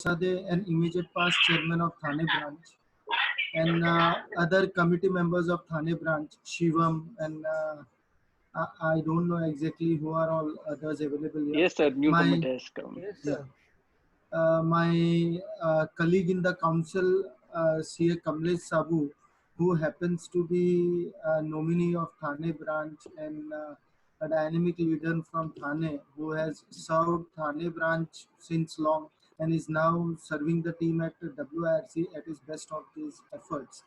Sade, an immediate past chairman of Thane branch, and other committee members of Thane branch, Shivam, and I don't know exactly who are all others available here. Yes, sir. New My committee has come. Yes, yeah, sir. my colleague in the council, CA Kamlesh Sabu, who happens to be a nominee of Thane branch and a dynamic leader from Thane, who has served Thane branch since long and is now serving the team at WIRC at his best of his efforts.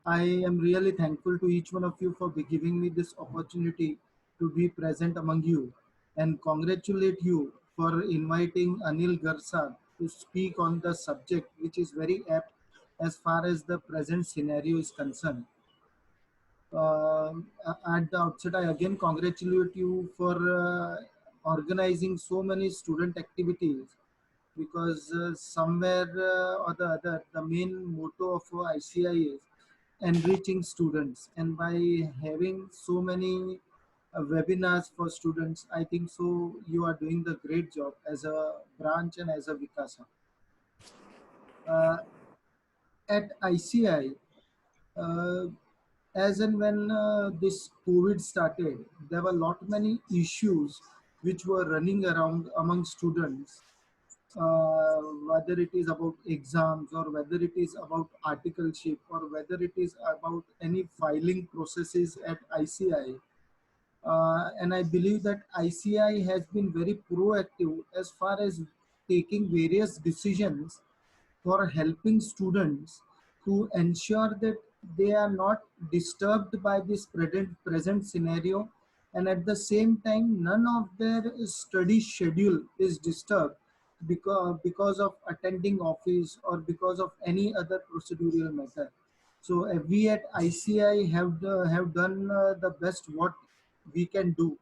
I am really thankful to each one of you for giving me this opportunity to be present among you and congratulate you for inviting Anil Garsad to speak on the subject, which is very apt as far as the present scenario is concerned. At the outset, I again congratulate you for organizing so many student activities because somewhere or the other, the main motto of ICI is enriching students, and by having so many webinars for students, I think so you are doing the great job as a branch and as a Vikasa. Uh, at ICI, uh, as and when this COVID started, there were lot many issues which were running around among students, whether it is about exams or whether it is about articleship or whether it is about any filing processes at ICI. And I believe that ICI has been very proactive as far as taking various decisions for helping students to ensure that they are not disturbed by this present scenario, and at the same time none of their study schedule is disturbed because of attending office or because of any other procedural matter. So we at ICI have done the best what we can do,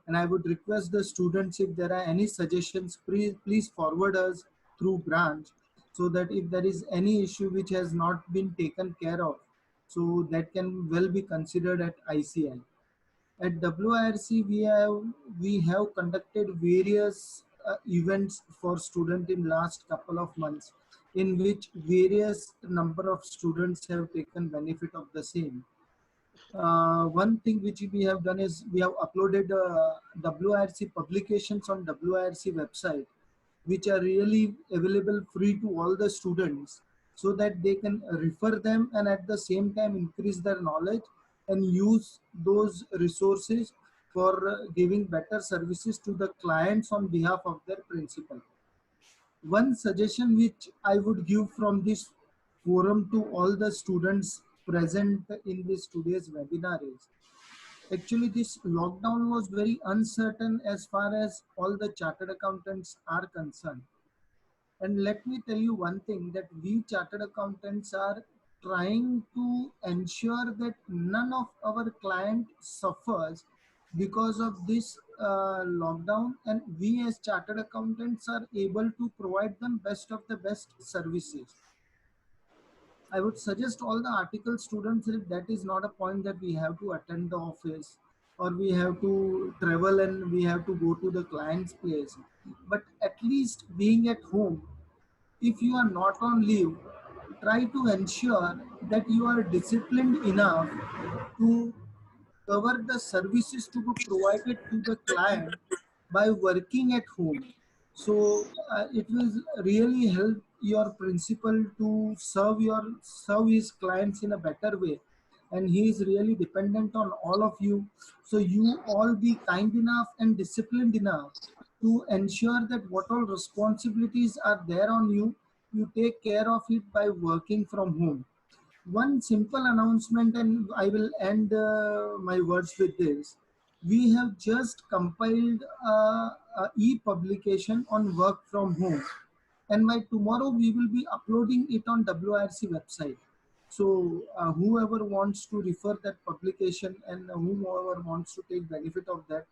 and I would request the students, if there are any suggestions, please forward us through branch, so that if there is any issue which has not been taken care of, so that can well be considered at ICI. At WIRC, we have conducted various events for students in last couple of months, in which various number of students have taken benefit of the same. One thing which we have done is we have uploaded WIRC publications on WIRC website, which are really available free to all the students, so that they can refer them and at the same time increase their knowledge and use those resources for giving better services to the clients on behalf of their principal. One suggestion which I would give from this forum to all the students present in this today's webinar is, actually this lockdown was very uncertain as far as all the chartered accountants are concerned. And let me tell you one thing, that we chartered accountants are trying to ensure that none of our client suffers because of this lockdown, and we as chartered accountants are able to provide them best of the best services. I would suggest all the article students that that is not a point that we have to attend the office or we have to travel and we have to go to the client's place. But at least being at home, if you are not on leave, try to ensure that you are disciplined enough to cover the services to be provided to the client by working at home. So it will really help your principal to serve his clients in a better way, and he is really dependent on all of you. So you all be kind enough and disciplined enough to ensure that what all responsibilities are there on you, you take care of it by working from home. One simple announcement, and I will end my words with this. We have just compiled a e-publication on work from home, and by tomorrow we will be uploading it on WIRC website. So whoever wants to refer that publication and whoever wants to take benefit of that,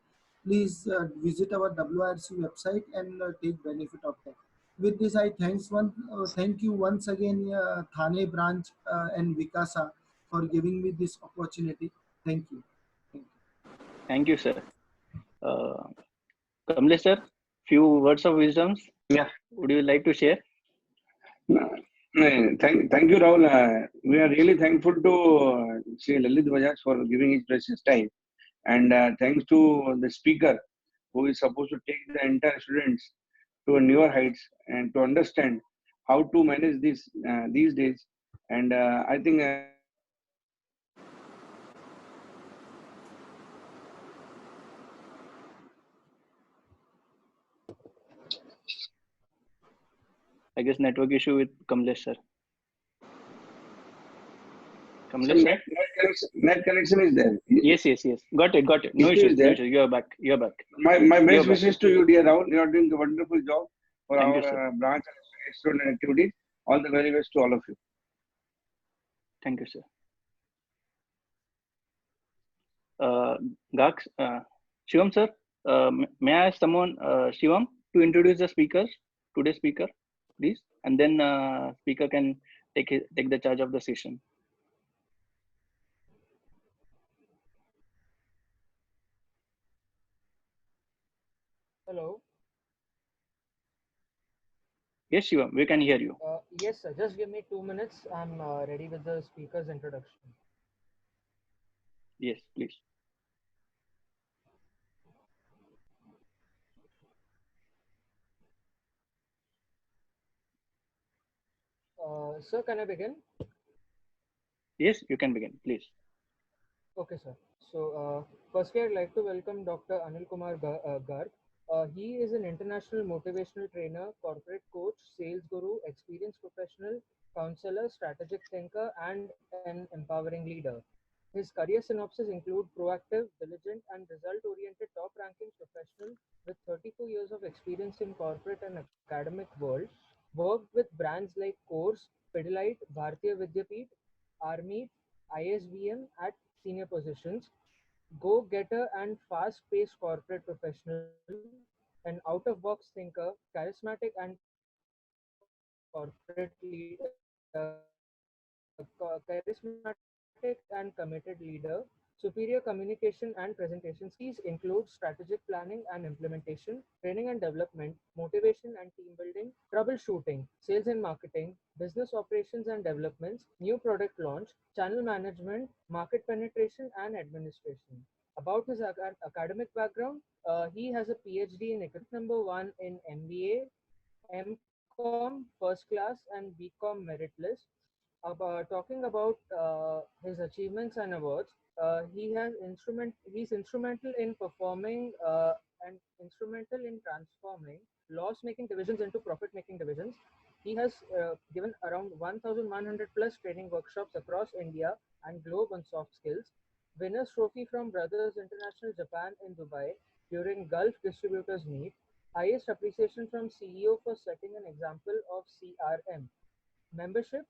please visit our WIRC website and take benefit of that. With this, I thank you once again, Thane branch and Vikasa, for giving me this opportunity. Thank you. Thank you. Thank you, sir. Kamlesh, sir, few words of wisdoms. Yeah. Would you like to share? Thank you, Rahul. We are really thankful to Sri Lalit Bajaj for giving his precious time. And thanks to the speaker who is supposed to take the entire students to a newer heights and to understand how to manage this these days. And I think I guess network issue with Kamlesh sir. some Kamlesh sir? net connection is there. Yes. Got it. No Issue is issues. No there. issues. You're back. My You're best back. wishes to you, dear Rahul. You are doing a wonderful job for Thank our you, sir. branch and student activities. All the very best to all of you. Thank you, sir. Uh, Gax, Shivam sir, may I ask someone, Shivam, to introduce the speakers, today's speaker, please, and then speaker can take the charge of the session. Hello. Yes, Shivam, we can hear you. Yes, sir. Just give me 2 minutes. I'm ready with the speaker's introduction. Yes, please. Sir, can I begin? Yes, you can begin, please. Okay, sir. So, firstly, I'd like to welcome Dr. Anil Kumar Garg. He is an international motivational trainer, corporate coach, sales guru, experienced professional, counselor, strategic thinker, and an empowering leader. His career synopsis include proactive, diligent, and result-oriented top-ranking professional with 34 years of experience in corporate and academic world. Worked with brands like Course, Pidilite, Bhartiya Vidyapeeth, Army, ISBM at senior positions, go-getter and fast-paced corporate professional, an out-of-box thinker, charismatic and corporate leader, charismatic and committed leader, superior communication and presentation skills include strategic planning and implementation, training and development, motivation and team building, troubleshooting, sales and marketing, business operations and developments, new product launch, channel management, market penetration, and administration. About his academic background, he has a PhD in economics, ranked number one in MBA, MCOM first class, and BCom merit list. Talking about his achievements and awards, he's instrumental in performing and instrumental in transforming loss-making divisions into profit-making divisions. He has given around 1,100 plus training workshops across India and globe on soft skills. Winners trophy from Brothers International Japan in Dubai during Gulf Distributors Meet. Highest appreciation from CEO for setting an example of CRM. Membership.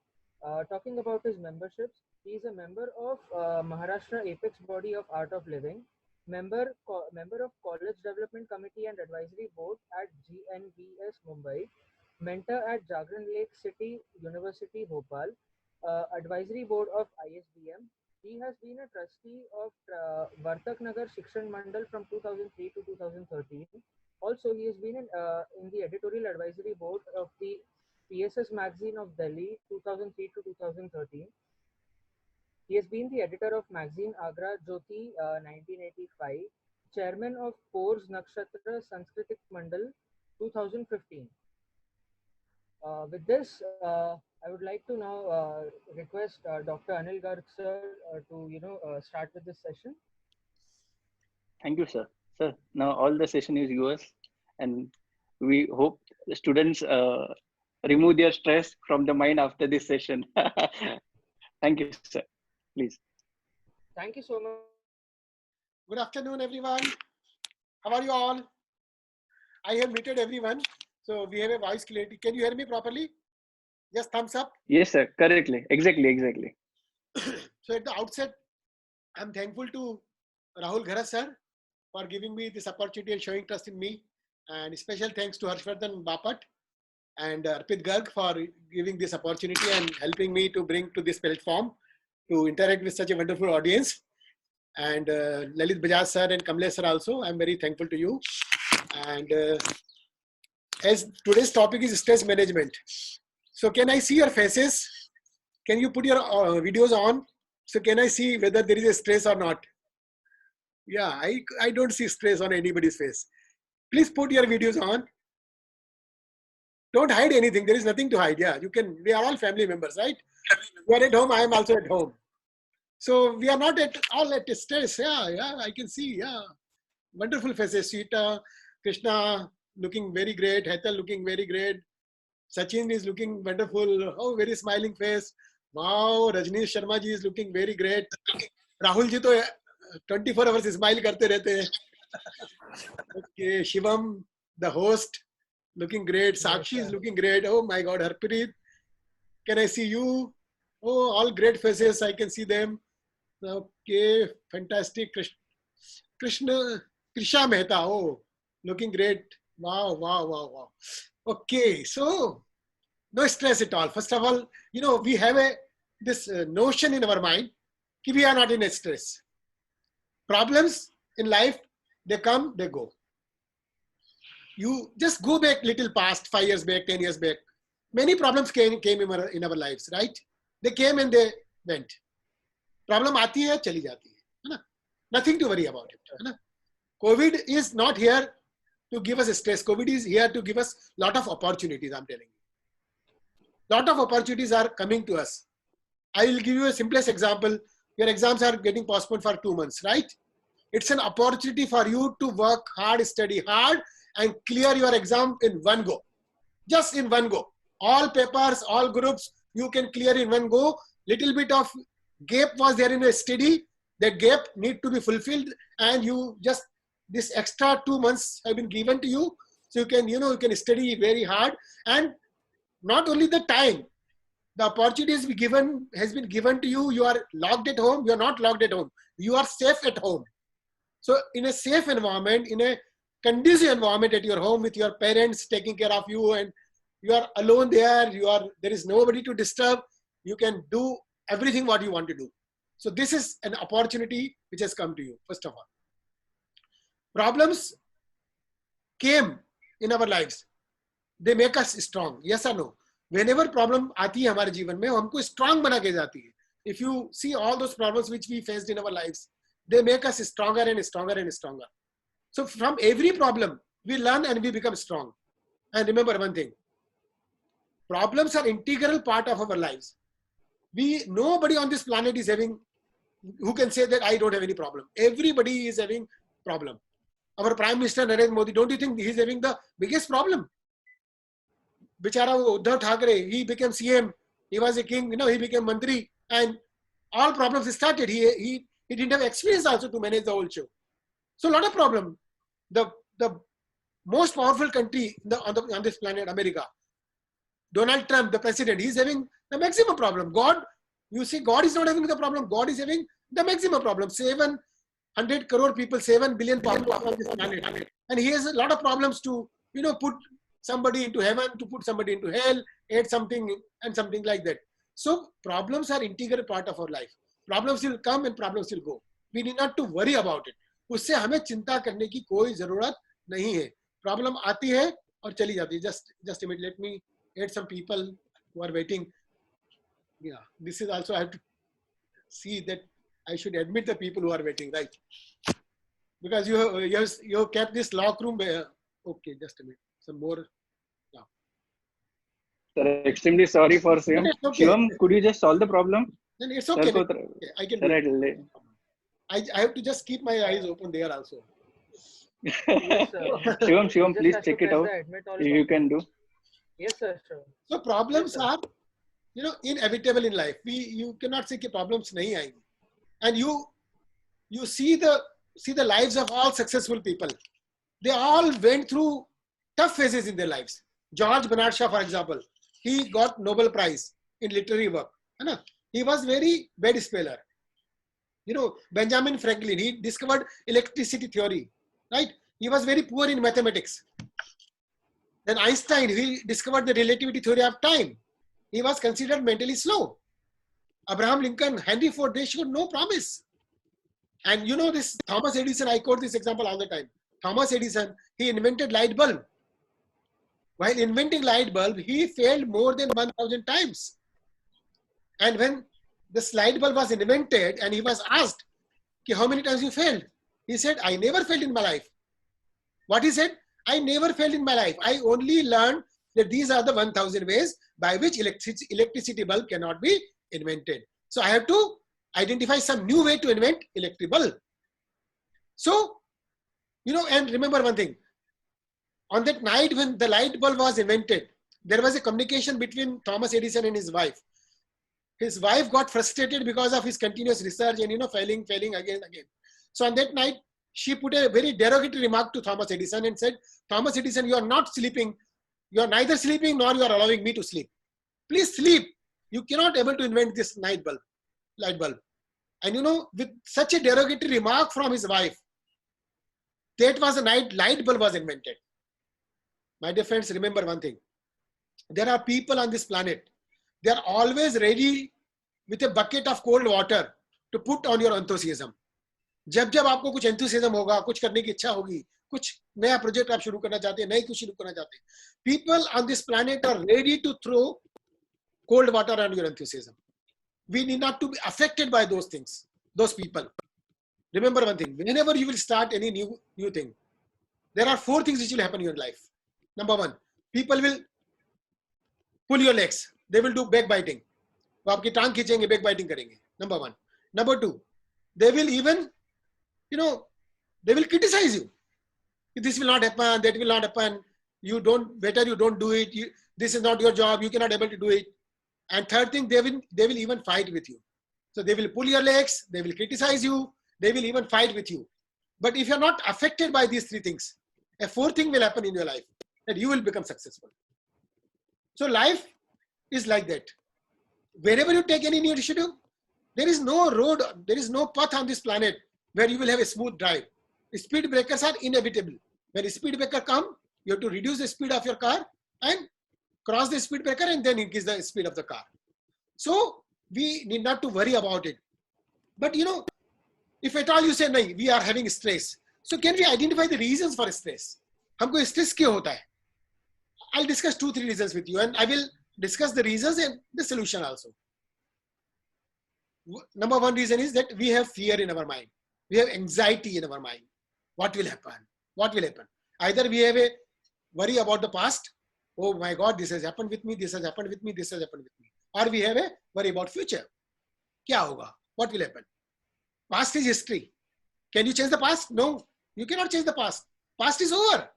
Talking about his memberships, he is a member of Maharashtra Apex Body of Art of Living, member of College Development Committee and Advisory Board at GNBS Mumbai, mentor at Jagran Lake City University Bhopal, Advisory Board of ISBM. He has been a trustee of Vartak Nagar Shikshan Mandal from 2003 to 2013. Also, he has been in the editorial advisory board of the PSS Magazine of Delhi 2003 to 2013. He has been the editor of magazine Agra Jyoti 1985, chairman of Course Nakshatra Sanskritik Mandal 2015. With this, I would like to now request Dr. Anil Garg sir to start with this session. Thank you, sir. Sir, now all the session is yours, and we hope the students remove their stress from the mind after this session. Thank you, sir. Please. Thank you so much. Good afternoon, everyone. How are you all? I have muted everyone, so we have a voice clarity. Can you hear me properly? Just thumbs up. Yes, sir. Correctly. Exactly. So at the outset, I'm thankful to Rahul Gharas sir for giving me this opportunity and showing trust in me. And special thanks to Harshvardhan Bapat and Arpit Garg for giving this opportunity and helping me to bring to this platform to interact with such a wonderful audience. And Lalit Bajaj sir and Kamlesh sir also, I'm very thankful to you. And as today's topic is stress management. So can I see your faces? Can you put your videos on? So can I see whether there is a stress or not? Yeah, I don't see stress on anybody's face. Please put your videos on. Don't hide anything. There is nothing to hide. Yeah, you can. We are all family members, right? You are at home. I am also at home. So we are not at all at stress. Yeah, I can see. Yeah, wonderful faces. Sita, Krishna looking very great. Hetal looking very great. Sachin is looking wonderful. Oh, very smiling face. Wow, Rajneesh Sharma ji is looking very great. Rahul ji to 24 hours smile karte rehte hain. Okay, Shivam, the host, looking great. Sakshi is looking great. Oh my God, Harpreet, can I see you? Oh, all great faces. I can see them. Okay, fantastic. Krisha Mehta. Oh, looking great. Wow. Okay, so no stress at all. First of all, we have this notion in our mind that we are not in a stress. Problems in life, they come, they go. You just go back little past, 5 years back, 10 years back. Many problems came in our lives, right? They came and they went. Problem aati hai, chali jati hai. Nothing to worry about it. COVID is not here to give us stress. COVID is here to give us lot of opportunities, I'm telling you. Lot of opportunities are coming to us. I will give you a simplest example. Your exams are getting postponed for 2 months, right? It's an opportunity for you to work hard, study hard, and clear your exam in one go. Just in one go. All papers, all groups, you can clear in one go. Little bit of gap was there in a study. That gap need to be fulfilled, and you just, this extra 2 months have been given to you. So you can study very hard. And not only the time, the opportunity has been given to you. You are locked at home. You are not locked at home. You are safe at home. So in a safe environment, in a conducive environment at your home with your parents taking care of you, and you are alone there, there is nobody to disturb, you can do everything what you want to do. So this is an opportunity which has come to you, first of all. Problems came in our lives. They make us strong. Yes or no? Whenever problem aati hai hamare जीवन में, हमको strong बना के जाती है. If you see all those problems which we faced in our lives, they make us stronger and stronger and stronger. So from every problem, we learn and we become strong. And remember one thing, problems are integral part of our lives. Nobody on this planet is having, who can say that I don't have any problem. Everybody is having problem. Our Prime Minister Narendra Modi, don't you think he's having the biggest problem? Bichara Uddhav Thackeray, he became CM, he was a king, he became Mantri, and all problems started. He didn't have experience also to manage the whole show. So a lot of problem. The most powerful country on this planet, America, Donald Trump, the president, he's having the maximum problem. God, you see, God is not having the problem. God is having the maximum problem. 700 crore people, 7 billion people on this planet. And he has a lot of problems to, put somebody into heaven, to put somebody into hell, add something and something like that. So problems are integral part of our life. Problems will come and problems will go. We need not to worry about it. उससे हमें चिंता करने की कोई जरूरत नहीं है. Problem आती है और चली जाती है. Just a minute, let me add some people who are waiting. Yeah, this is also, I have to see that I should admit the people who are waiting, right? Because you kept this lock room. Okay, just a minute. Some more. Yeah. Sir, extremely sorry for Shivam. Okay. Shivam, could you just solve the problem? Then it's okay. Sir, I can do it. I have to just keep my eyes open there also. Yes, sir. Shivam, please check it out. If you can do. Yes, sir. Sure. So problems are, inevitable in life. You cannot say that problems nahi aayenge. And you see the lives of all successful people. They all went through tough phases in their lives. George Bernard Shaw, for example, he got Nobel Prize in literary work. He was very bad speller. Benjamin Franklin, he discovered electricity theory, right? He was very poor in mathematics. Then Einstein, he discovered the relativity theory of time. He was considered mentally slow. Abraham Lincoln, Henry Ford, they showed no promise. And this Thomas Edison, I quote this example all the time. Thomas Edison, he invented light bulb. While inventing light bulb, he failed more than 1,000 times. And when this light bulb was invented and he was asked, how many times you failed? He said, I never failed in my life. What he said? I never failed in my life. I only learned that these are the 1,000 ways by which electricity bulb cannot be invented. So I have to identify some new way to invent electric bulb. So, and remember one thing. On that night when the light bulb was invented, there was a communication between Thomas Edison and his wife. His wife got frustrated because of his continuous research and, failing again. So on that night, she put a very derogatory remark to Thomas Edison and said, Thomas Edison, you are not sleeping. You are neither sleeping nor you are allowing me to sleep. Please sleep. You cannot able to invent this light bulb. And with such a derogatory remark from his wife, that was the night light bulb was invented. My dear friends, remember one thing. There are people on this planet. They are always ready with a bucket of cold water to put on your enthusiasm. जब आपको कुछ enthusiasm होगा, कुछ करने की इच्छा होगी, कुछ नया प्रोजेक्ट आप शुरू करना चाहते हैं, नई कुछ शुरू करना चाहते हैं, people on this planet are ready to throw cold water on your enthusiasm. We need not to be affected by those things, those people. Remember one thing, whenever you will start any new thing, there are 4 things which will happen in your life. Number 1, people will pull your legs. They will do backbiting. वो आपकी टांग खींचेंगे, backbiting करेंगे. Number 1. Number 2, they will even, they will criticize you. This will not happen, that will not happen. Better you don't do it. This is not your job. You cannot able to do it. And third thing, they will even fight with you. So they will pull your legs. They will criticize you. They will even fight with you. But if you're not affected by these 3 things, a 4th thing will happen in your life, that you will become successful. So life is like that. Wherever you take any new initiative, there is no road, there is no path on this planet where you will have a smooth drive. Speed breakers are inevitable. When a speed breaker comes, you have to reduce the speed of your car and cross the speed breaker and then increase the speed of the car. So we need not to worry about it. But if at all you say, no, we are having stress. So can we identify the reasons for stress? हमको stress क्यों होता है? I'll discuss 2-3 reasons with you and I will discuss the reasons and the solution also. Number 1 reason is that we have fear in our mind. We have anxiety in our mind. What will happen? What will happen? Either we have a worry about the past. Oh my God, this has happened with me. This has happened with me. This has happened with me. Or we have a worry about future. क्या होगा? What will happen? Past is history. Can you change the past? No, you cannot change the past. Past is over.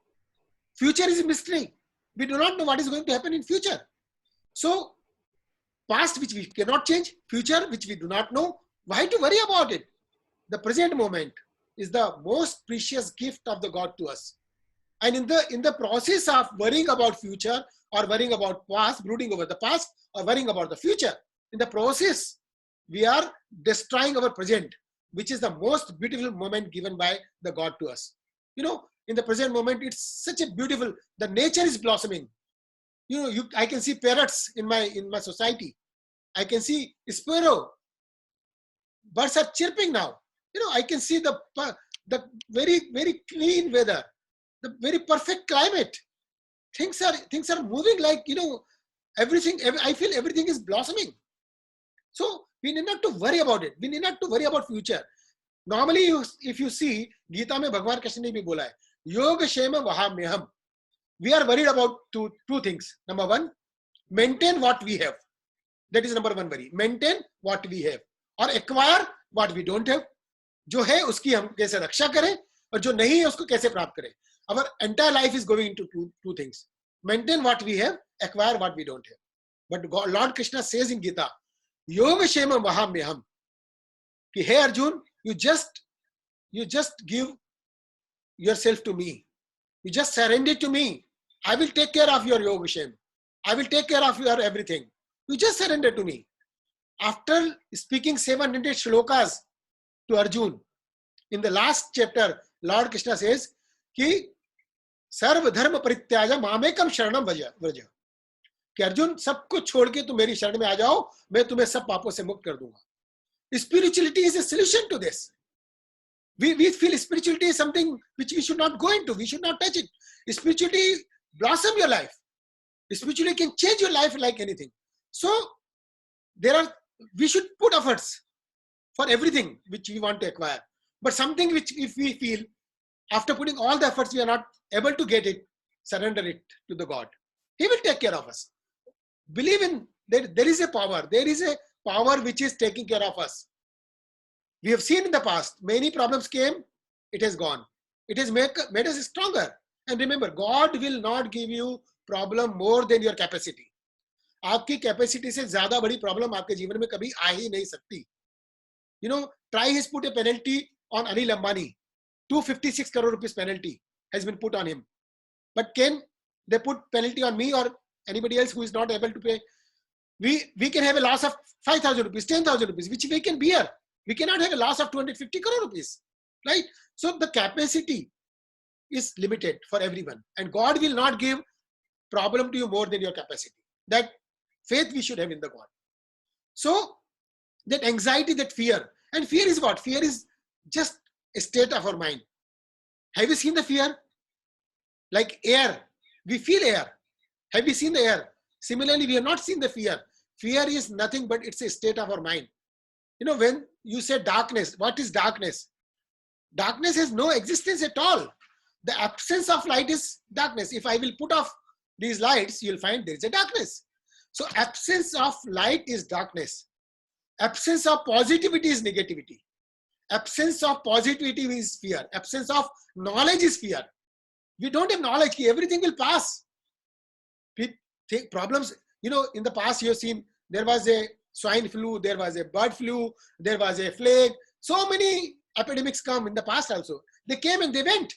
Future is a mystery. We do not know what is going to happen in future. So, past which we cannot change, future which we do not know, why to worry about it? The present moment is the most precious gift of the God to us. And in the process of worrying about future or worrying about past, brooding over the past or worrying about the future, in the process, we are destroying our present, which is the most beautiful moment given by the God to us. In the present moment, it's such a beautiful, the nature is blossoming. I can see parrots in my society. I can see sparrow. Birds are chirping now. I can see the very, very clean weather, the very perfect climate. Things are moving like, everything, I feel everything is blossoming. So we need not to worry about it. We need not to worry about future. Normally, if you see, Gita mein Bhagwan Krishna ne bhi bola hai, Yoga Shema Vahamyaham. We are worried about two things. Number 1, maintain what we have. That is number 1 worry. Maintain what we have. Or acquire what we don't have. जो है उसकी हम कैसे रक्षा करें और जो नहीं है उसको कैसे प्राप्त करें. Our entire life is going into two things. Maintain what we have, acquire what we don't have. But Lord Krishna says in Gita, Yoga Shema Vahamyaham. Ki hey Arjun, you just give yourself to me. You just surrender to me. I will take care of your Yoga Shem. I will take care of your everything. You just surrender to me. After speaking 700 shlokas to Arjun, in the last chapter, Lord Krishna says, Ki Sarva Dharma Parityaja Mamekam Sharanam Vraja. कि अर्जुन सब कुछ छोड़ के तुम मेरी शरण में आ जाओ, मैं तुम्हें सब पापों से मुक्त कर दूंगा. Spirituality is a solution to this. We feel spirituality is something which we should not go into. We should not touch it. Spirituality blossom your life. Spiritually can change your life like anything. So we should put efforts for everything which we want to acquire. But something which if we feel after putting all the efforts we are not able to get it, surrender it to the God. He will take care of us. Believe in that there is a power. There is a power which is taking care of us. We have seen in the past, many problems came, it has gone. It has made us stronger. And remember, God will not give you problem more than your capacity. आपकी capacity से ज्यादा बड़ी problem आपके जीवन में कभी आ ही नहीं सकती. You know, TRAI has put a penalty on Anil Ambani. 256 crore rupees penalty has been put on him. But can they put penalty on me or anybody else who is not able to pay? We can have a loss of 5,000 rupees, 10,000 rupees, which we can bear. We cannot have a loss of 250 crore rupees, right? So the capacity is limited for everyone, and God will not give problem to you more than your capacity. That faith we should have in the God. So that anxiety, that fear, and fear is what? Fear is just a state of our mind. Have you seen the fear? Like air, we feel air. Have you seen the air? Similarly, we have not seen the fear. Fear is nothing but it's a state of our mind. You know, when you say darkness, what is darkness? Darkness has no existence at all. The absence of light is darkness. If I will put off these lights, you'll find there is a darkness. So absence of light is darkness. Absence of positivity is negativity. Absence of positivity is fear. Absence of knowledge is fear. We don't have knowledge. Everything will pass. Problems, you know, in the past you have seen there was a swine flu, there was a bird flu, there was a plague. So many epidemics come in the past also. They came and they went.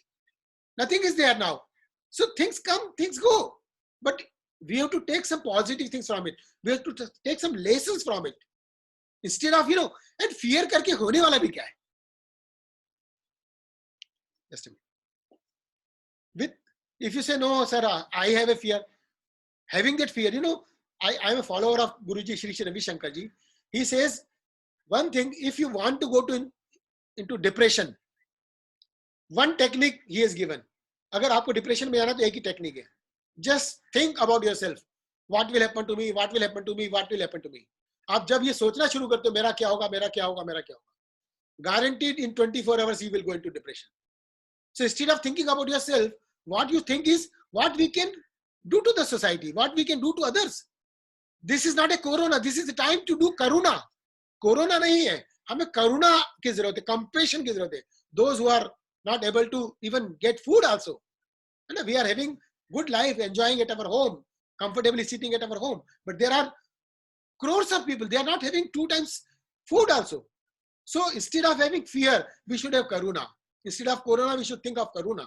Nothing is there now. So things come, things go. But we have to take some positive things from it. We have to take some lessons from it. Instead of, you know, and fear करके होने वाला भी क्या है? Just a minute. If you say, no, sir, I have a fear. Having that fear, you know, I am a follower of Guruji Shri Shri Ravi Shankar Ji. He says, one thing, if you want to go into depression, one technique he has given. अगर आपको depression में जाना तो एक ही technique है. Just think about yourself. What will happen to me? What will happen to me? What will happen to me? आप जब ये सोचना शुरू करते हो, मेरा क्या होगा, मेरा क्या होगा, मेरा क्या होगा, guaranteed in 24 hours you will go into depression. So instead of thinking about yourself, what you think is what we can do to the society, what we can do to others. This is not a corona. This is the time to do karuna. Corona नहीं है. हमें करुणा की जरूरत है, compassion की जरूरत है. Those who are not able to even get food also. And we are having good life, enjoying at our home, comfortably sitting at our home. But there are crores of people, they are not having 2 times food also. So instead of having fear, we should have karuna. Instead of corona, we should think of karuna.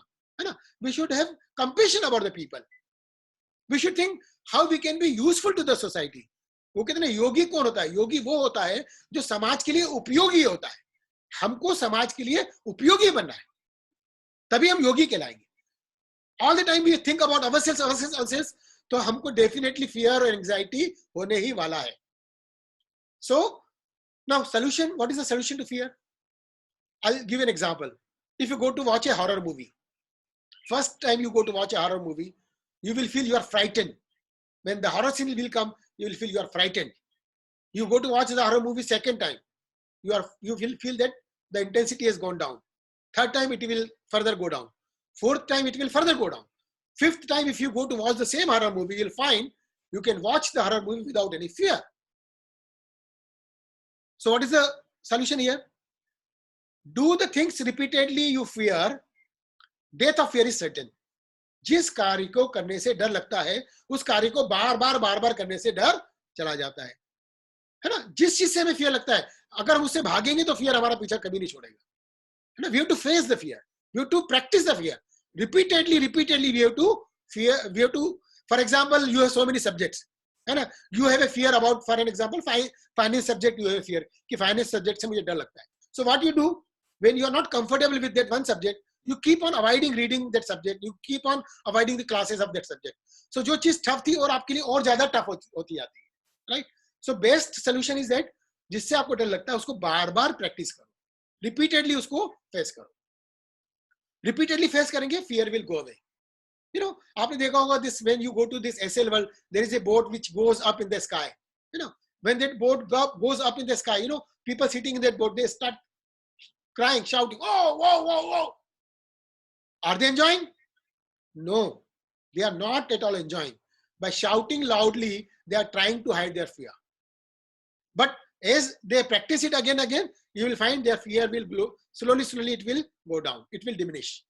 We should have compassion about the people. We should think how we can be useful to the society. वो कहते हैं योगी कौन होता है? योगी वो होता है जो समाज के लिए उपयोगी होता है. हमको समाज के लिए उपयोगी बनना है, तभी हम योगी कहलाएंगे. All the time we think about ourselves, तो हमको definitely fear or anxiety होने ही वाला है. So now solution, what is the solution to fear? I'll give an example. If you go to watch a horror movie, first time you go to watch a horror movie, you will feel you are frightened. When the horror scene will come, you will feel you are frightened. You go to watch the horror movie second time, you will feel that the intensity has gone down. Third time it will further go down. Fourth time it will further go down. Fifth time if you go to watch the same horror movie, you'll find you can watch the horror movie without any fear. So what is the solution here? Do the things repeatedly you fear, death of fear is certain. जिस कार्य को करने से डर लगता है, उस कार्य को बार बार करने से डर चला जाता है ना? जिस चीज से हमें फियर लगता है, अगर हम उससे भागेंगे तो फियर हमारा पीछा कभी नहीं छोड़ेगा, है ना? We have to face the fear. We have to practice the fear. Repeatedly, we have to fear. We have to, for example, you have so many subjects, है ना? You have a fear about, for an example, finance subject. You have a fear कि finance subject से मुझे डर लगता है. So what you do when you are not comfortable with that one subject, you keep on avoiding reading that subject. You keep on avoiding the classes of that subject. So जो चीज tough थी और आपके लिए और ज्यादा tough होती जाती है, right? So best solution is that जिससे आपको डर लगता है उसको बार बार practice करो, repeatedly उसको face करो. Repeatedly face करेंगे, fear will go away. You know, आपने देखा होगा this, when you go to this SL world, there is a boat which goes up in the sky. You know, when that boat goes up in the sky, you know, people sitting in that boat, they start crying, shouting, oh, whoa, whoa, whoa. Are they enjoying? No, they are not at all enjoying. By shouting loudly, they are trying to hide their fear. But as they practice it again and again, you will find their fear will grow. Slowly, slowly it will go down. It will diminish.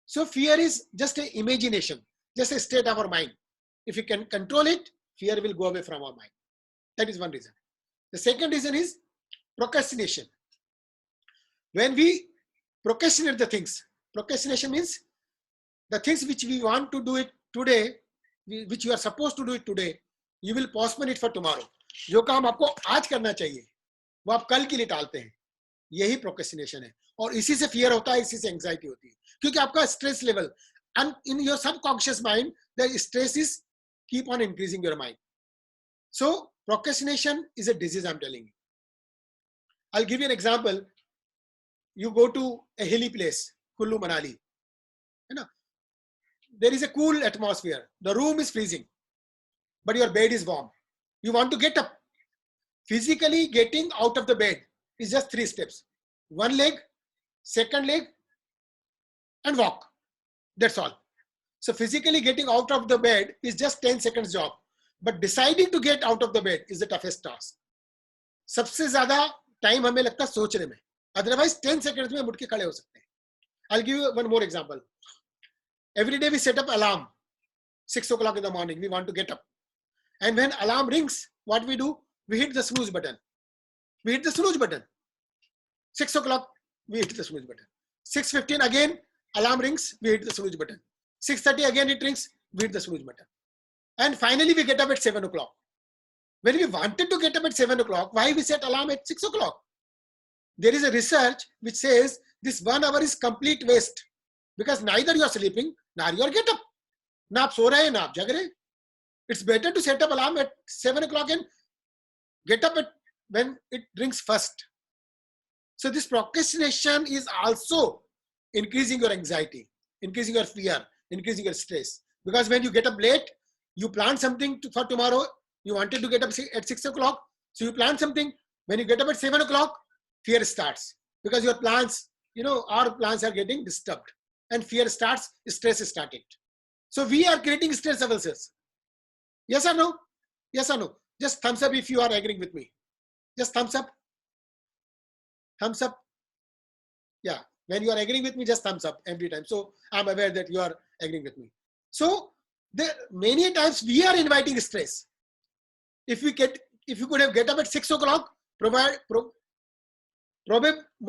So fear is just an imagination, just a state of our mind. If you can control it, fear will go away from our mind. That is one reason. The second reason is procrastination. When we procrastinate the things, procrastination means the things which we want to do it today, which you are supposed to do it today, you will postpone it for tomorrow. जो काम आपको आज करना चाहिए वो आप कल के लिए टालते हैं, यही प्रोक्रेस्टिनेशन है. और इसी से फियर होता है, इसी से एंजाइटी होती है, क्योंकि आपका stress level in your subconscious mind the stress is keep on increasing your mind. So procrastination is a disease, I'm telling you. I'll give you an example. You go to a hilly place, Kullu Manali. You know, there is a cool atmosphere. The room is freezing, but your bed is warm. You want to get up. Physically getting out of the bed is just 3 steps. One leg, second leg, and walk. That's all. So physically getting out of the bed is just 10 seconds job. But deciding to get out of the bed is the toughest task. सबसे ज़्यादा time हमें लगता है सोचने में. Otherwise 10 seconds में उठ के खड़े हो सकते हैं. I'll give you one more example. Every day we set up alarm. 6 o'clock in the morning, we want to get up. And when alarm rings, what we do? We hit the snooze button. We hit the snooze button. 6 o'clock, we hit the snooze button. 6:15 again, alarm rings, we hit the snooze button. 6:30 again it rings, we hit the snooze button. And finally we get up at 7 o'clock. When we wanted to get up at 7 o'clock, why we set alarm at 6 o'clock? There is a research which says this 1 hour is complete waste, because neither you are sleeping, nor you are get up. ना आप सो रहे हैं, ना आप जग रहे हैं. It's better to set up alarm at 7 o'clock and get up at when it rings first. So this procrastination is also increasing your anxiety, increasing your fear, increasing your stress. Because when you get up late, you plan something for tomorrow. You wanted to get up at 6 o'clock. So you plan something. When you get up at 7 o'clock, fear starts. Because your plans, our plans are getting disturbed. And fear starts, stress is started. So we are creating stress ourselves. Yes or no? Yes or no? Just thumbs up if you are agreeing with me. Just thumbs up. Thumbs up. Yeah. When you are agreeing with me, just thumbs up every time. So I'm aware that you are agreeing with me. So many times we are inviting stress. If you could have get up at 6 o'clock,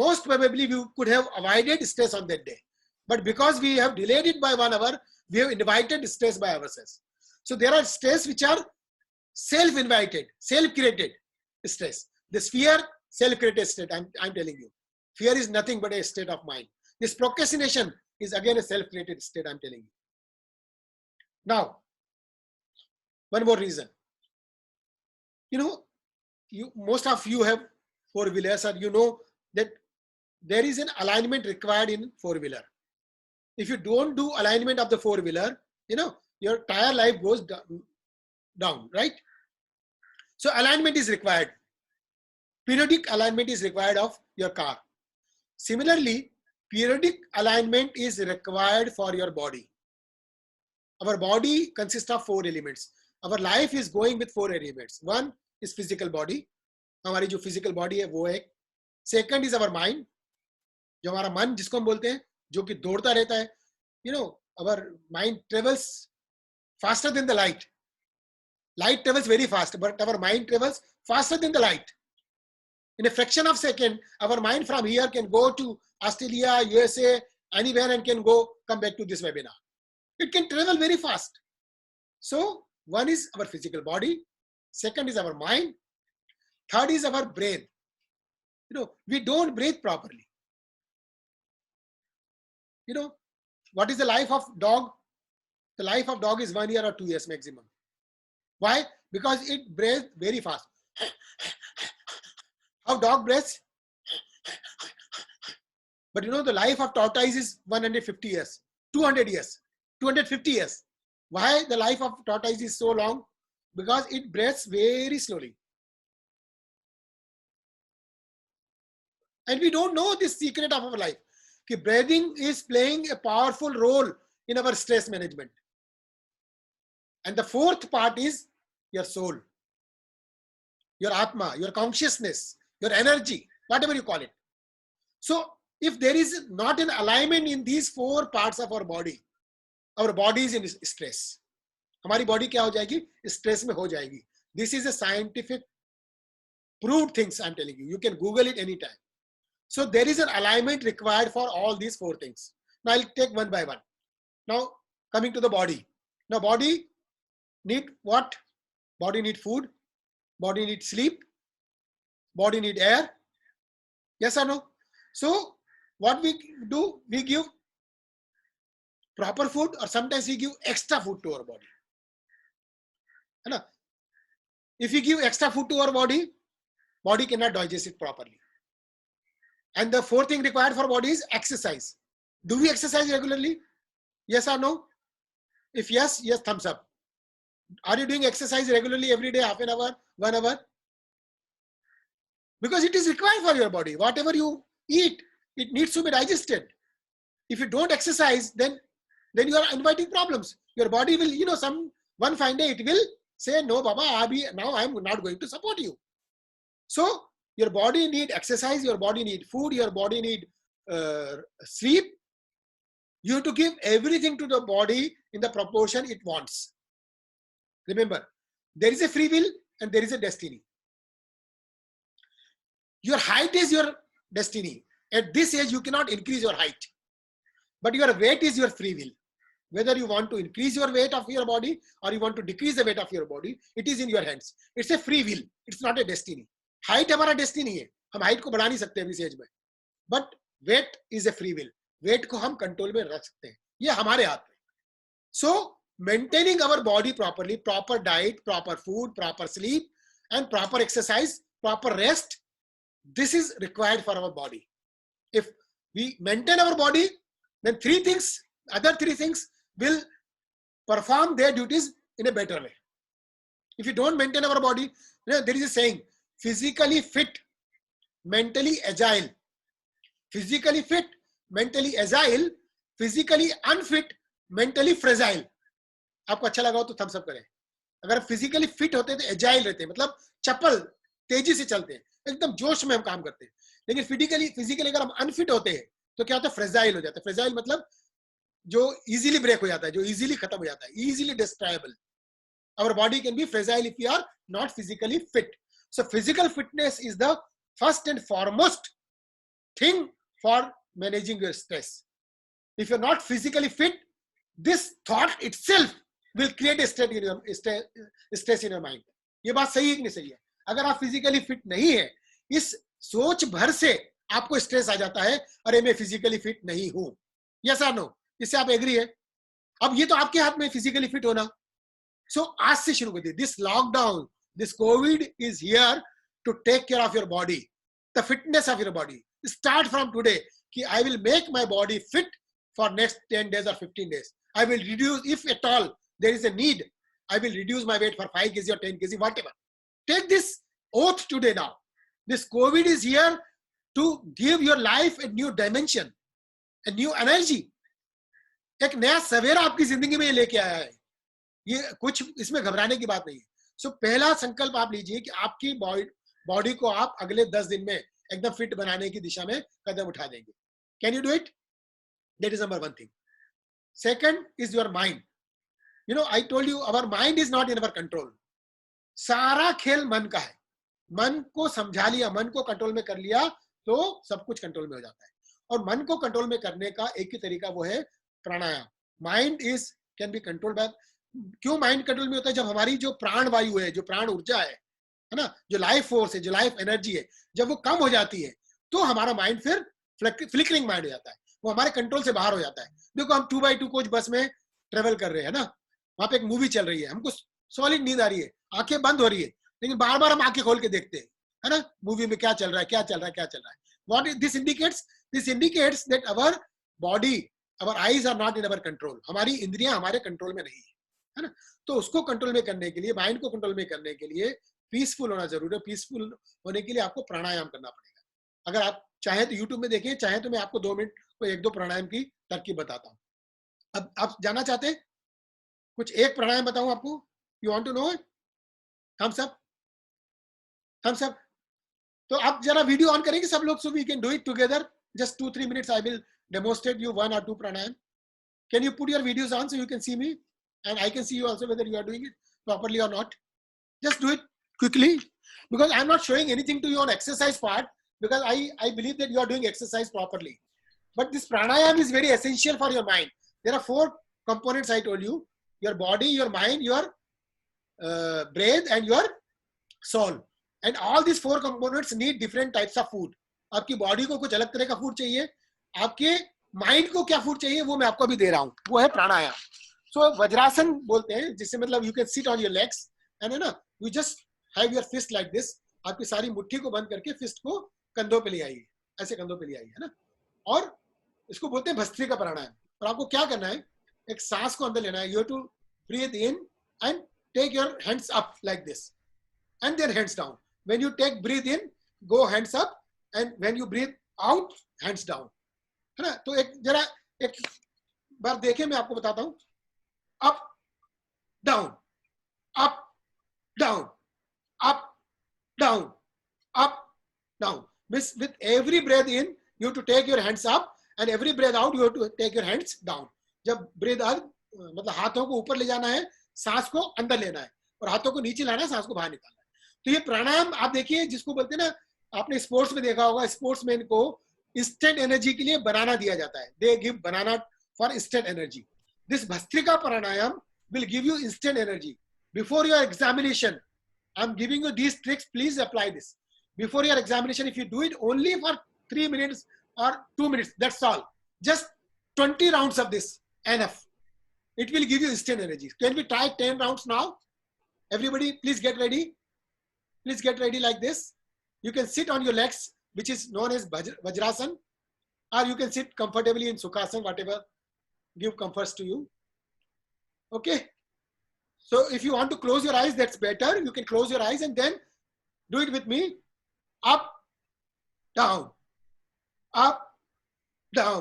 most probably we could have avoided stress on that day. But because we have delayed it by 1 hour, we have invited stress by ourselves. So there are stress which are self-invited, self-created stress. This fear, self-created state, I'm telling you. Fear is nothing but a state of mind. This procrastination is again a self-created state, I'm telling you. Now, one more reason. Most of you have four-wheelers, or you know that there is an alignment required in four-wheeler. If you don't do alignment of the four-wheeler, your tire life goes down, right? So alignment is required. Periodic alignment is required of your car. Similarly, periodic alignment is required for your body. Our body consists of 4 elements. Our life is going with 4 elements. One is physical body. हमारी जो physical body है वो है. Second is our mind. जो हमारा मन जिसको हम बोलते हैं, जो कि दौड़ता रहता है. Our mind travels faster than the light. Light travels very fast, but our mind travels faster than the light. In a fraction of a second, our mind from here can go to Australia, USA, anywhere, and can come back to this webinar. It can travel very fast. So one is our physical body. Second is our mind. Third is our brain. We don't breathe properly. What is the life of dog? The life of dog is 1 year or 2 years maximum. Why? Because it breathes very fast. How dog breathes? But the life of tortoise is 150 years, 200 years. 250 years. Why the life of tortoise is so long? Because it breathes very slowly. And we don't know this secret of our life. That breathing is playing a powerful role in our stress management. And the fourth part is your soul, your Atma, your consciousness, your energy, whatever you call it. So if there is not an alignment in these four parts of our body is in stress. हमारी body क्या हो जाएगी? Stress में हो जाएगी. This is a scientific proved things I'm telling you. You can Google it anytime. So there is an alignment required for all these four things. Now I'll take one by one. Now coming to the body. Now body need what? Body need food. Body need sleep. Body need air. Yes or no? So what we do, we give proper food, or sometimes we give extra food to our body. If you give extra food to our body cannot digest it properly. And the fourth thing required for body is exercise. Do we exercise regularly? Yes or no? If yes, thumbs up. Are you doing exercise regularly every day, half an hour, 1 hour? Because it is required for your body. Whatever you eat, it needs to be digested. If you don't exercise, then you are inviting problems. Your body will, one fine day it will say, no, Baba, now I am not going to support you. So your body need exercise, your body need food, your body need sleep. You have to give everything to the body in the proportion it wants. Remember, there is a free will and there is a destiny. Your height is your destiny. At this age, you cannot increase your height. But your weight is your free will. Whether you want to increase your weight of your body or you want to decrease the weight of your body, it is in your hands. It's a free will. It's not a destiny. Height हमारा destiny है. हम height को बढ़ा नहीं सकते इस age में. But weight is a free will. Weight को हम control में रख सकते हैं. ये हमारे हाथ में. So maintaining our body properly, proper diet, proper food, proper sleep, and proper exercise, proper rest, this is required for our body. If we maintain our body, then other three things will perform their duties in a better way. If you don't maintain our body, there is a saying, physically fit, mentally agile. Physically fit, mentally agile, physically unfit, mentally fragile. आपको अच्छा लगा हो तो Thums up करें. अगर physically fit होते हैं तो एजाइल रहते हैं, मतलब चपल, तेजी से चलते हैं, एकदम जोश में हम काम करते हैं. लेकिन फिजिकली अगर हम अनफिट होते हैं तो क्या होता है? फ्रेजाइल हो जाता है. फ्रेजाइल मतलब जो इजीली ब्रेक हो जाता है, जो इजीली खत्म हो जाता है, easily डिस्ट्रॉयबल. Our body can be fragile if we are not physically fit. So physical fitness is the first and foremost thing for managing your stress. If you're not physically fit, this thought itself will create a stress in your mind. ये बात सही है कि नहीं सही है? अगर आप physically fit नहीं है, इस सोच भर से आपको स्ट्रेस आ जाता है, अरे मैं physically fit नहीं हूं. Yes or no? इससे आप एग्री है? अब ये तो आपके हाथ में physically fit होना. So आज से शुरू करिए. This lockdown, this COVID is here to take care of your body, the fitness of your body. Start from today. I will make my body fit for next 10 days or 15 days. I will reduce, if at all there is a need, I will reduce my weight for 5 kg or 10 kg, whatever. Take this oath today now. This COVID is here to give your life a new dimension, a new energy. एक नया सवेरा आपकी जिंदगी में लेके आया है. ये कुछ इसमें घबराने की बात नहीं है. सो पहला संकल्प आप लीजिए कि आपकी बॉडी को आप अगले 10 दिन में एकदम फिट बनाने की दिशा में कदम उठा देंगे. Can you do it? That is number 1 thing. Second is your mind. I told you our mind is not in our control. सारा खेल मन का है. मन को समझा लिया, मन को कंट्रोल में कर लिया तो सब कुछ कंट्रोल में हो जाता है. और मन को कंट्रोल में करने का एक ही तरीका वो है pranayama. Mind is can be controlled by. क्यों माइंड कंट्रोल में होता है? जब हमारी जो प्राण वायु है, जो प्राण ऊर्जा है ना, जो लाइफ फोर्स है, जो लाइफ एनर्जी है, जब वो कम हो जाती है तो हमारा माइंड फिर फ्लिकरिंग माइंड हो जाता है. वो हमारे कंट्रोल से बाहर हो जाता है. देखो हम 2x2 कोच बस में ट्रेवल कर रहे हैं ना, वहां पे एक मूवी चल रही है, हमको सॉलिड नींद आ रही है, आंखें बंद हो रही है, लेकिन बार बार हम आंखें खोल के देखते हैं, है ना, मूवी में क्या चल रहा है, क्या चल रहा है, क्या चल रहा है. What this indicates? This indicates that our body our eyes are not in our control. हमारी इंद्रियां हमारे कंट्रोल में नहीं है ना. तो उसको कंट्रोल में करने के लिए, माइंड को कंट्रोल में करने के लिए पीसफुल होना जरूरी है. पीसफुल होने के लिए आपको प्राणायाम करना पड़ेगा. अगर आप चाहे तो यूट्यूब में देखें, चाहे तो मैं आपको 2 मिनट को 1-2 प्राणायाम की तरकीब बताता हूँ. अब आप जानना चाहते हैं कुछ एक प्राणायाम बताऊं आपको? You want to know? Thumbs up, thumbs up. तो आप जरा वीडियो ऑन करेंगे सब लोग, so we can do it together. Just 2-3 minutes I will demonstrate you 1 or 2 pranayam. Can you put your videos on so you can see me and I can see you also whether you are doing it properly or not? Just do it quickly, because I'm not showing anything to you on exercise part, because I believe that you are doing exercise properly. But this pranayam is very essential for your mind. There are 4 components I told you: your body, your mind, your breath and your soul. And all these 4 components need different types of food. आपकी body को कुछ अलग तरह का food चाहिए, आपके mind को क्या फूड चाहिए वो मैं आपको अभी दे रहा हूं, वो है प्राणायाम. सो वज्रासन बोलते हैं, जिससे मतलब you can sit on your legs and है ना, you just have your fist like this. आपकी सारी मुट्ठी को बंद करके फिस्ट को कंधों पे ले आइए, ऐसे कंधों पे ले आइए, है ना. और इसको बोलते हैं भस्त्रिका प्राणायाम. और आपको क्या करना है, एक सांस को अंदर लेना है. You have to breathe in and take your hands up like this and then hands down. When you take breathe in, go hands up, and when you breathe out, hands down. है ना. तो एक जरा एक बार देखें, मैं आपको बताता हूं. Up down, up down, up down, up down. With every breath in, you have to take your hands up, and every breath out, you have to take your hands down. जब breathe out मतलब हाथों को ऊपर ले जाना है, सांस को अंदर लेना है, और हाथों को नीचे लाना है, सांस को बाहर निकालना है. तो ये प्राणायाम आप देखिए, जिसको बोलते हैं ना, आपने स्पोर्ट्स में देखा होगा, स्पोर्ट्समैन को इंस्टेंट एनर्जी के लिए बनाना दिया जाता है. They give banana for instant energy. This bhastrika pranayama will give you instant energy. Before your examination, I am giving you these tricks, please apply this. Before your examination, if you do it only for 3 minutes or 2 minutes, that's all. Just 20 rounds of this, enough. It will give you instant energy. Can we try 10 rounds now? Everybody, please get ready. Please get ready like this. You can sit on your legs, which is known as Vajrasan, or you can sit comfortably in Sukhasana, whatever give comforts to you. Okay. So if you want to close your eyes, that's better. You can close your eyes and then do it with me. Up, down, up, down,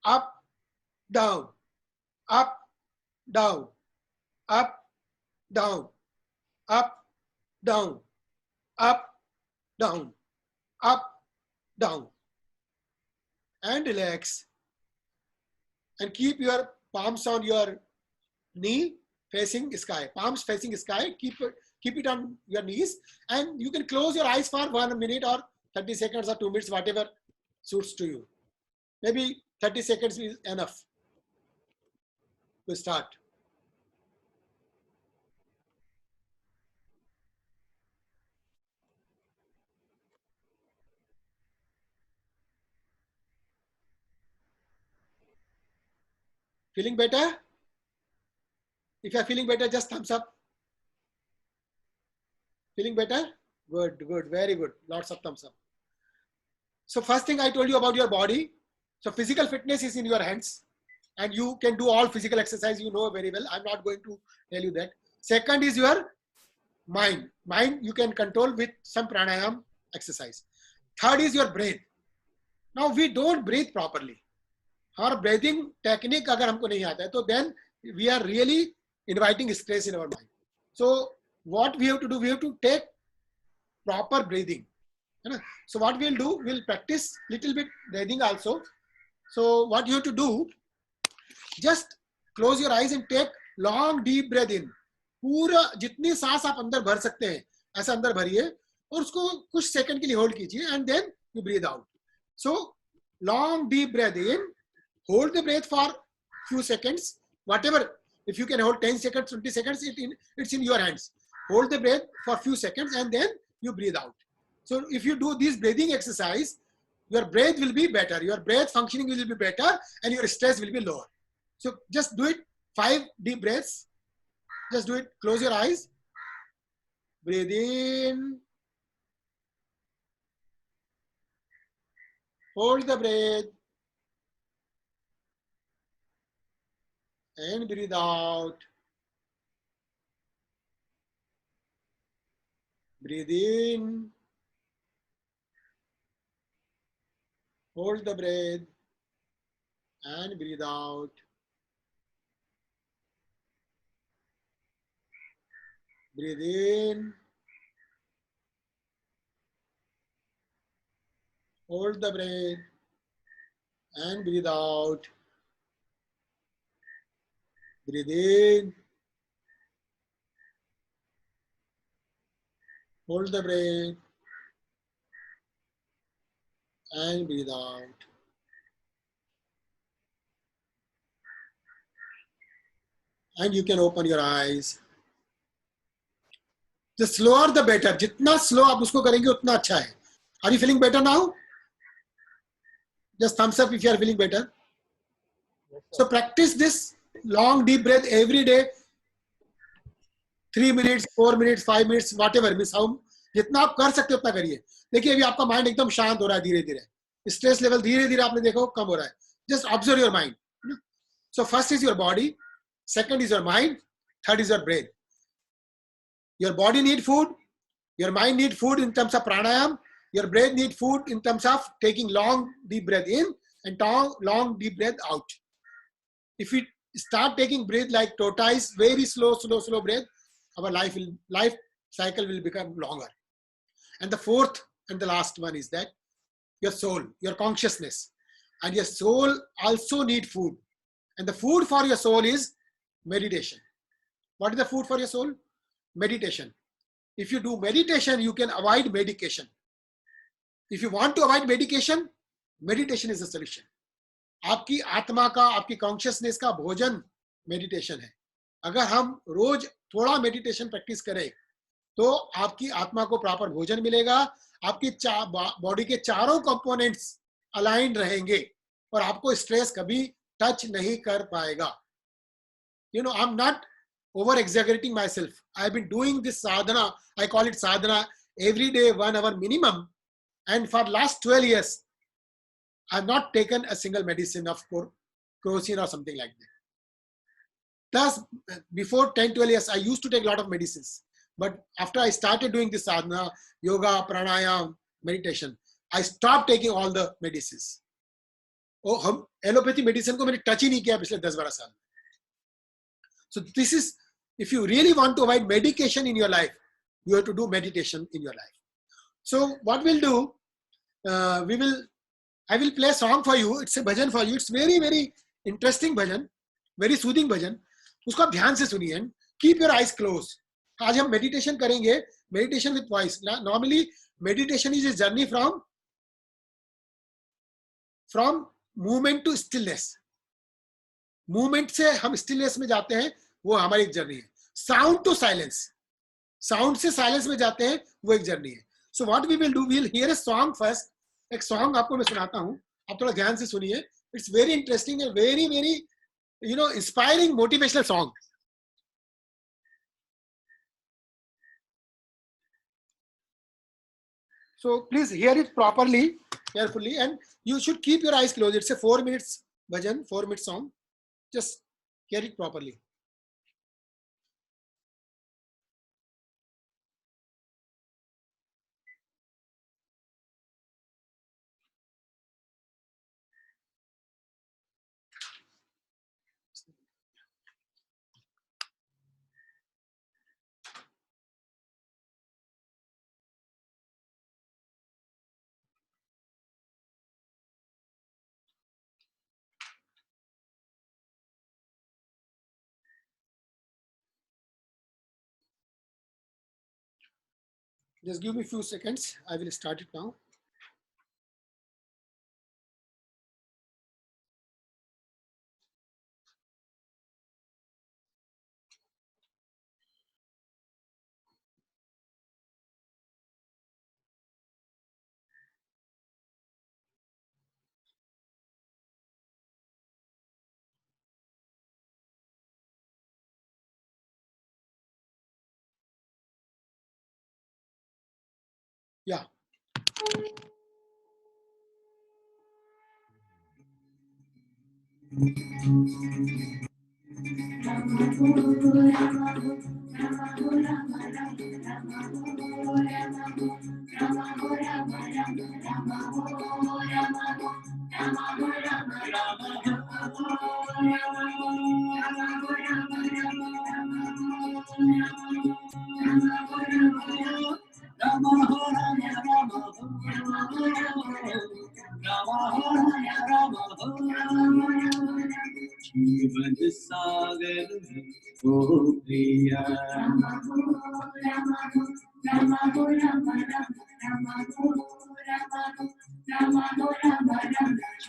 up, down, up, down, up, down, up, down, up, down, up, down. And relax. And keep your palms on your knee facing sky. Palms facing sky. Keep it on your knees, and you can close your eyes for 1 minute or 30 seconds or 2 minutes, whatever suits to you. Maybe 30 seconds is enough to start. Feeling better? If you are feeling better, just thumbs up. Feeling better? Good, good, very good. Lots of thumbs up. So first thing I told you about your body. So physical fitness is in your hands, and you can do all physical exercise, you know very well. I'm not going to tell you that. Second is your mind. Mind you can control with some pranayam exercise. Third is your breath. Now we don't breathe properly. Our breathing technique agar humko nahi aata hai, so then we are really inviting stress in our mind. So what we have to do, we have to take proper breathing. So what we'll do, we'll practice little bit breathing also. So what you have to do, just close your eyes and take long deep breath in. पूरा जितनी सांस आप अंदर भर सकते हैं ऐसा अंदर भरिए, और उसको कुछ सेकंड के लिए होल्ड कीजिए, and then you breathe out. So long deep breath in, hold the breath for few seconds, whatever. If you can hold 10 seconds, 20 seconds, it's in your hands. Hold the breath for few seconds and then you breathe out. So if you do this breathing exercise, your breath will be better, your breath functioning will be better, and your stress will be lower. So just do it 5 deep breaths. Just do it. Close your eyes. Breathe in. Hold the breath. and breathe out. Breathe in, hold the breath and breathe out. Breathe in, hold the breath and breathe out. Breathe in, hold the breath and breathe out. And you can open your eyes. The slower the better. जितना slow आप उसको करेंगे उतना अच्छा है. Are you feeling better now? Just thumbs up if you are feeling better. Yes, sir. So practice this long deep breath every day. 3 minutes, 4 minutes, 5 minutes, whatever. Means how जितना आप कर सकते हो उतना करिए. देखिए अभी आपका माइंड एकदम शांत हो रहा है धीरे धीरे. स्ट्रेस लेवल धीरे धीरे आपने देखा कम हो रहा है. Just observe your mind. So first is your body, second is your mind, third is your brain. Your body need food, your mind need food in terms of pranayam, your brain need food in terms of taking long deep breath in and long deep breath out. If we start taking breath like tortoise, very slow breath, our life cycle will become longer. And the fourth and the last one is that your soul, your consciousness, and your soul also need food. And the food for your soul is meditation. What is the food for your soul? Meditation. If you do meditation, you can avoid medication. If you want to avoid medication, meditation is the solution. आपकी आत्मा का, आपकी consciousness का भोजन meditation है. अगर हम रोज थोड़ा मेडिटेशन प्रैक्टिस करें तो आपकी आत्मा को प्रॉपर भोजन मिलेगा, आपकी बॉडी के चारों कंपोनेंट्स अलाइंड रहेंगे और आपको स्ट्रेस कभी टच नहीं कर पाएगा. You know, I'm not over exaggerating myself. I've been doing this sadhana, I call it sadhana, every day 1 hour minimum, and for last 12 years I've not taken a single medicine of crocin or something like that. Plus before 10-12 years I used to take a lot of medicines, but after I started doing this sadhana, yoga, pranayam, meditation, I stopped taking all the medicines. हम allopathy medicine को मैंने touch ही नहीं किया पिछले 10-12 साल. So this is, if you really want to avoid medication in your life, you have to do meditation in your life. So what we'll do, I will play a song for you. It's a bhajan for you. It's very interesting bhajan, very soothing bhajan. उसको आप ध्यान से सुनिए and keep your eyes closed. आज हम meditation करेंगे, meditation with voice. Normally meditation is a journey from movement to stillness. Movement से हम स्टिलनेस में जाते हैं, वो हमारी एक जर्नी है. साउंड टू साइलेंस, साउंड से साइलेंस में जाते हैं, वो एक जर्नी है. So what we will do, we will hear a song first. एक सॉन्ग आपको मैं सुनाता हूं, आप थोड़ा ध्यान से सुनिए. It's very interesting and very inspiring motivational song. So please hear it properly, carefully, and you should keep your eyes closed. It's a 4 minutes bhajan, 4-minute song. Just hear it properly. Just give me a few seconds. I will start it now. Yeah. जीवन सागर ओ प्रिया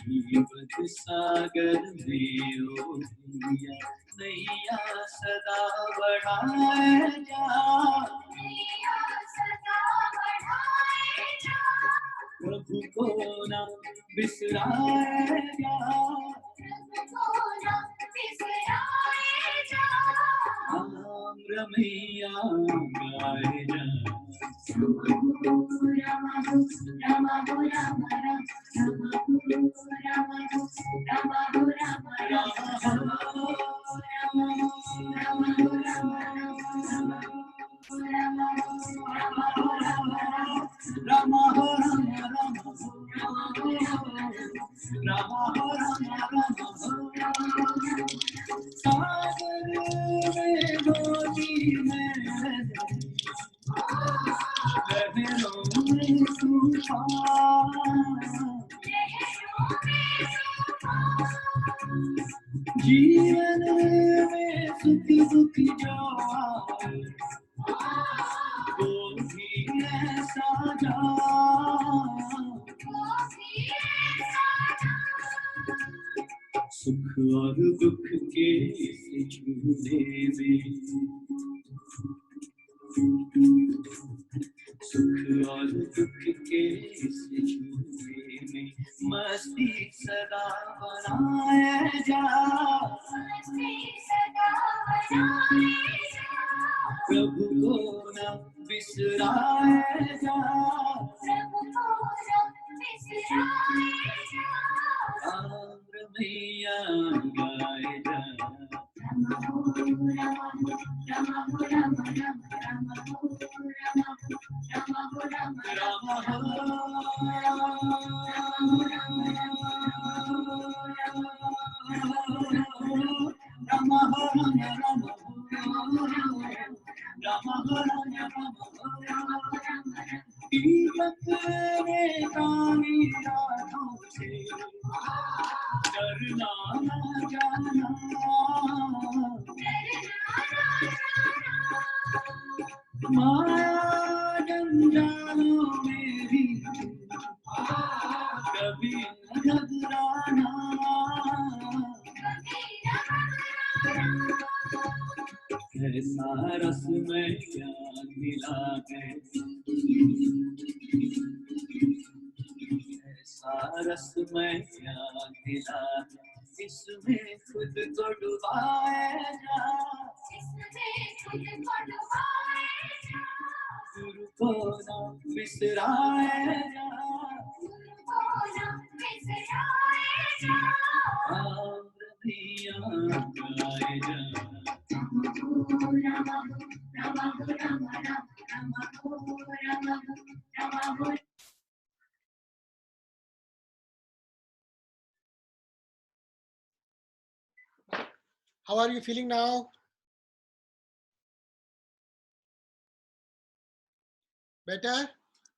जीवन सागर में ओ प्रिया नैया सदा बढ़ाए जा प्रभु को ना बिसराएगा राम रमैया गाए जा जीवन में सुख दुख जाए वो भी ऐसा सुख और दुख के इस झूले में सुख और दुख के इस झूले में मस्ती सदा बनाए जा प्रभु को न बिसराए जा राम रमैया गाए जा डरना न जाना माया जंजालों में भी कभी न घबराना ऐसा रस में ज्ञान मिला है ऐसा रस में ज्ञान मिला इसमें खुद को डुबाए जा गुरु को न बिसराए जा राम रमैया गाए जा How are you feeling now? Better?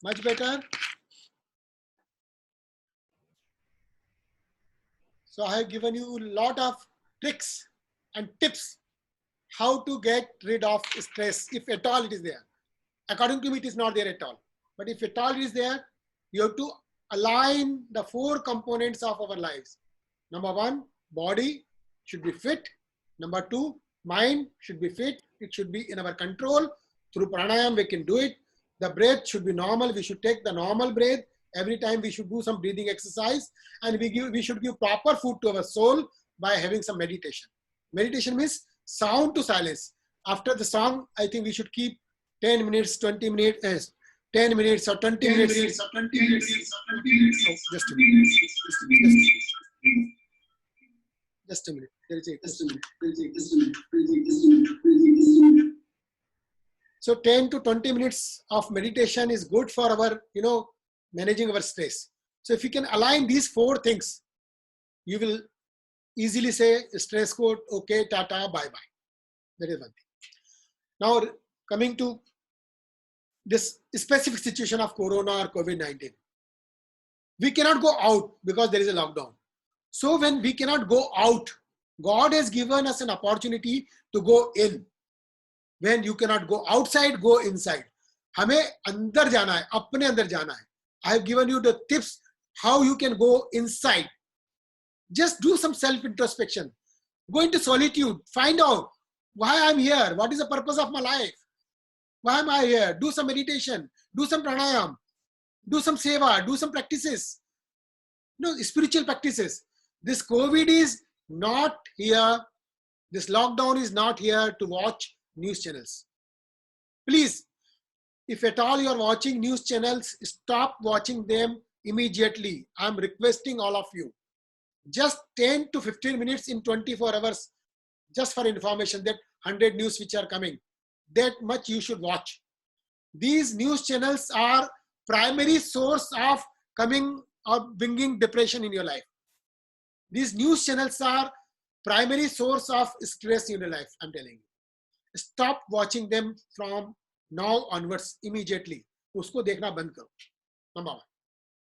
Much better? So I have given you a lot of tricks and tips how to get rid of stress, if at all it is there. According to me, it is not there at all. But if at all it is there, you have to align the 4 components of our lives. Number 1, body should be fit. Number 2, mind should be fit. It should be in our control. Through pranayam, we can do it. The breath should be normal. We should take the normal breath. Every time we should do some breathing exercise. And we should give proper food to our soul by having some meditation. Meditation means sound to silence. After the song, I think we should keep 10 minutes, 20 minutes, 10 minutes or 20 minutes. Just a minute. Just a minute. There is a So 10 to 20 minutes of meditation is good for our, managing our stress. So if you can align these 4 things, you will easily say stress code, okay, tata, bye-bye. That is one thing. Now coming to this specific situation of Corona or COVID-19. We cannot go out because there is a lockdown. So when we cannot go out, God has given us an opportunity to go in. When you cannot go outside, go inside. हमें अंदर जाना है, अपने अंदर जाना है. I have given you the tips how you can go inside. Just do some self-introspection. Go into solitude. Find out why I'm here. What is the purpose of my life? Why am I here? Do some meditation. Do some pranayam. Do some seva. Do some practices. Spiritual practices. This COVID is not here. This lockdown is not here to watch news channels. Please, if at all you are watching news channels, stop watching them immediately. I'm requesting all of you. Just 10 to 15 minutes in 24 hours, just for information, that 100 news which are coming. That much you should watch. These news channels are primary source of coming or bringing depression in your life. These news channels are primary source of stress in your life, I'm telling you. Stop watching them from now onwards immediately. Usko dekhna band karo. Number 1.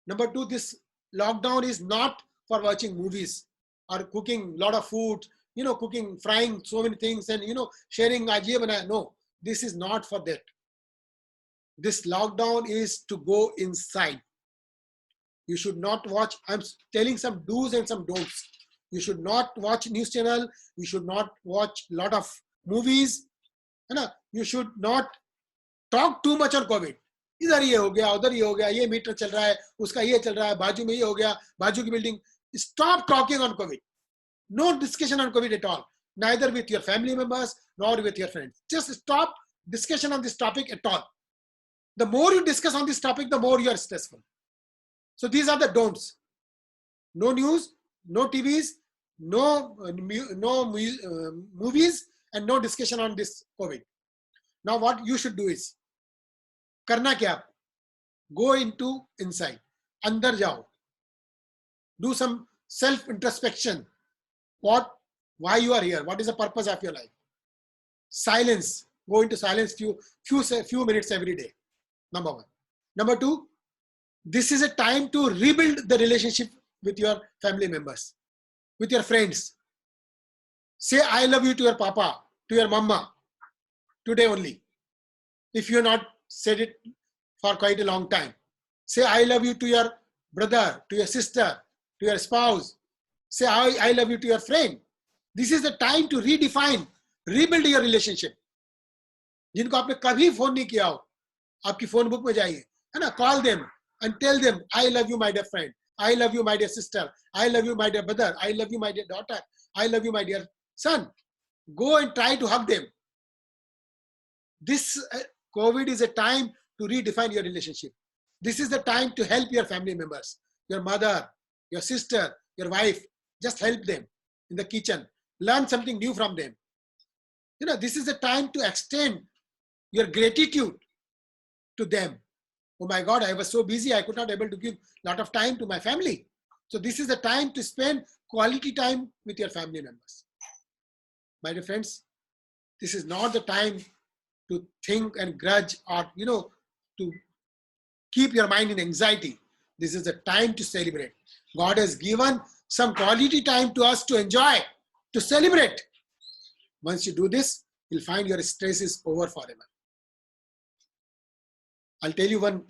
Number 2, this lockdown is not for watching movies or cooking a lot of food, cooking, frying so many things and, sharing. No, this is not for that. This lockdown is to go inside. You should not watch. I'm telling some do's and some don'ts. You should not watch news channel. You should not watch a lot of movies. You should not talk too much on COVID. इधर ये हो गया, उधर ये हो गया, ये metre चल रहा है, उसका ये चल रहा है, बाजू में ये हो गया, बाजू की building. Stop talking on COVID. No discussion on COVID at all. Neither with your family members nor with your friends. Just stop discussion on this topic at all. The more you discuss on this topic, the more you are stressful. So these are the don'ts. No news, no TVs, no movies, and no discussion on this COVID. Now what you should do is, करना क्या? Go into inside. अंदर जाओ. Do some self-introspection. Why you are here? What is the purpose of your life? Silence. Go into silence few minutes every day. Number 1. Number 2, this is a time to rebuild the relationship with your family members, with your friends. Say I love you to your papa, to your mama, today only. If you have not said it for quite a long time. Say I love you to your brother, to your sister, to your spouse. Say I love you to your friend. This is the time to redefine, rebuild your relationship. जिनको आपने कभी phone नहीं किया हो, आपकी phone book में जाइए, है ना? Call them and tell them, I love you, my dear friend. I love you, my dear sister. I love you, my dear brother. I love you, my dear daughter. I love you, my dear son. Go and try to hug them. This COVID is a time to redefine your relationship. This is the time to help your family members, your mother, your sister, your wife. Just help them in the kitchen. Learn something new from them. This is the time to extend your gratitude to them. Oh my God, I was so busy, I could not able to give a lot of time to my family. So this is the time to spend quality time with your family members. My dear friends, this is not the time to think and grudge or, to keep your mind in anxiety. This is the time to celebrate. God has given some quality time to us to enjoy, to celebrate. Once you do this, you'll find your stress is over forever. I'll tell you one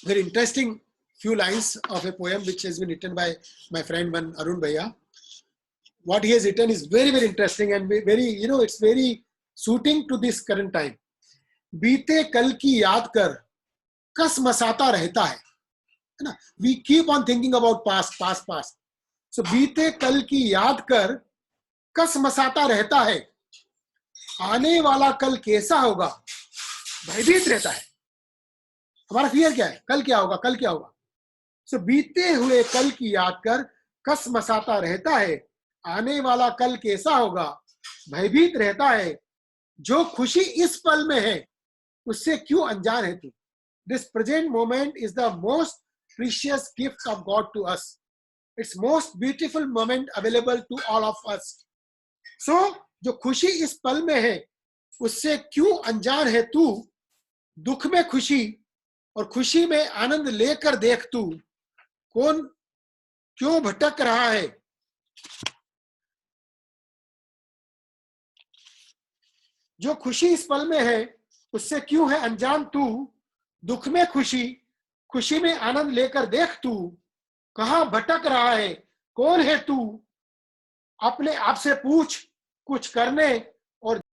very interesting few lines of a poem which has been written by my friend Arun Bhaiya. What he has written is very, very interesting and very, it's very suiting to this current time. बीते कल की याद कर कस मसाता रहता है ना? We keep on thinking about past. So बीते कल की याद कर कस मसाता रहता है, आने वाला कल कैसा होगा भयभीत रहता है. हमारा फियर क्या है? कल क्या होगा. सो बीते हुए कल की याद कर कस मसाता रहता है, आने वाला कल कैसा होगा भयभीत रहता है। जो खुशी इस पल में है उससे क्यों अनजान है तू। This present moment is the most precious gift of God to us. It's most beautiful moment available to all of us. So जो खुशी इस पल में है उससे क्यों अनजान है तू। दुख में खुशी और खुशी में आनंद लेकर देख तू। कौन क्यों भटक रहा है। जो खुशी इस पल में है उससे क्यों है अनजान तू। दुख में खुशी, खुशी में आनंद लेकर देख तू। कहां भटक रहा है, कौन है तू। अपने आप से पूछ, कुछ करने